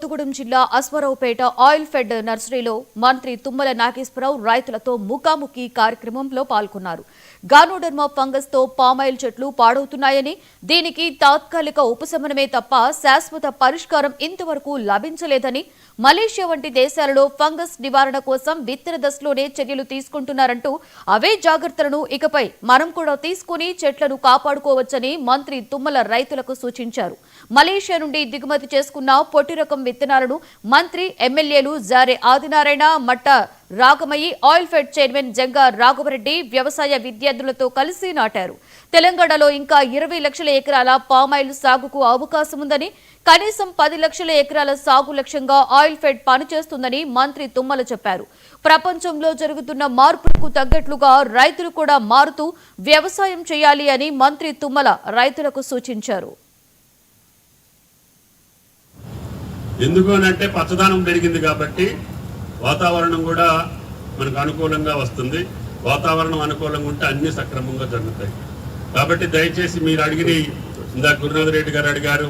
కొత్తగూడెం జిల్లా Aswaraopeta oil fed నర్సరీలో మంత్రి తుమ్మల నాగేశ్వరరావు రైతులతో ముఖాముఖి కార్యక్రమంలో పాల్గొన్నారు. గానోడర్మా ఫంగస్ తో పామాయిల్ చెట్లు పాడవుతున్నాయని, దీనికి తాత్కాలిక ఉపశమనమే తప్ప శాశ్వత పరిష్కారం ఇంతవరకు లభించలేదని, మలేషియా వంటి దేశాలలో ఫంగస్ నివారణ కోసం విత్తన దశలోనే చర్యలు తీసుకుంటున్నారంటూ అవే జాగ్రత్తలను ఇకపై మనం కూడా తీసుకుని చెట్లను కాపాడుకోవచ్చని మంత్రి తుమ్మల రైతులకు సూచించారు. మలేషియా నుండి దిగుమతి చేసుకున్న పొట్టి రకం విత్తనాలను మంత్రి, ఎమ్మెల్యేలు Jare Adinarayana, Matta Ragamayi, oil fed chairman Janga Raghava Reddy వ్యవసాయ విద్యార్థులతో కలిసి నాటారు. తెలంగాణలో ఇంకా 20 లక్షల ఎకరాల పామాయిల్ సాగుకు అవకాశం ఉందని, కనీసం 10 లక్షల ఎకరాల సాగు లక్ష్యంగా ఆయిల్ ఫెడ్ పనిచేస్తుందని మంత్రి తుమ్మల చెప్పారు. ప్రపంచంలో జరుగుతున్న మార్పులకు తగ్గట్లుగా రైతులు కూడా మారుతూ వ్యవసాయం చేయాలి అని మంత్రి తుమ్మల రైతులకు సూచించారు. ఎందుకు అంటే పచ్చదనం పెరిగింది కాబట్టి వాతావరణం కూడా మనకు అనుకూలంగా వస్తుంది. వాతావరణం అనుకూలంగా ఉంటే అన్ని సక్రమంగా జరుగుతాయి. కాబట్టి దయచేసి మీరు అడిగిన ఇందాక గురునాథ్ రెడ్డి గారు అడిగారు,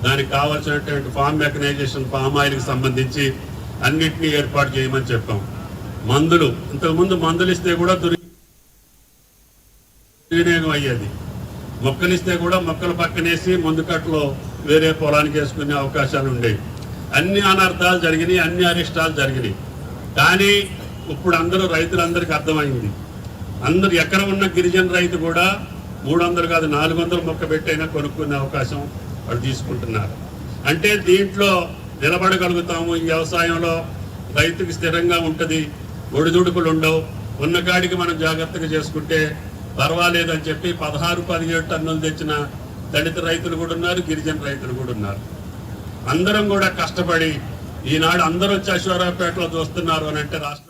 దానికి కావాల్సినటువంటి ఫార్మ్ మెకనైజేషన్, పామ్ ఆయిల్కి సంబంధించి అన్నింటినీ ఏర్పాటు చేయమని చెప్పాం. మందులు, ఇంతకుముందు మందులు ఇస్తే కూడా దుర్వినియోగం అయ్యేది. మొక్కలు ఇస్తే కూడా మొక్కల పక్కనేసి ముందు కట్టలో వేరే పొలానికి వేసుకునే అవకాశాలు ఉండేవి. అన్ని అనర్థాలు జరిగినాయి, అన్ని అరిష్టాలు జరిగినాయి. కానీ ఇప్పుడు రైతులందరికీ అర్థమైంది. అందరు ఎక్కడ ఉన్న గిరిజన రైతు కూడా 300 కాదు 400 మొక్క పెట్టైనా కొనుక్కునే అవకాశం వాళ్ళు తీసుకుంటున్నారు. అంటే దీంట్లో నిలబడగలుగుతాము. ఈ వ్యవసాయంలో రైతుకి స్థిరంగా ఉంటుంది, ఒడిదుడుకులు ఉండవు. ఉన్న కాడికి మనం జాగ్రత్తగా చేసుకుంటే పర్వాలేదని చెప్పి 16-17 టన్నులు తెచ్చిన దళిత రైతులు కూడా ఉన్నారు, గిరిజన రైతులు కూడా ఉన్నారు. అందరం కూడా కష్టపడి ఈనాడు అందరూ వచ్చి అశ్వారావుపేటలో చూస్తున్నారు అని అంటే రాష్ట్రం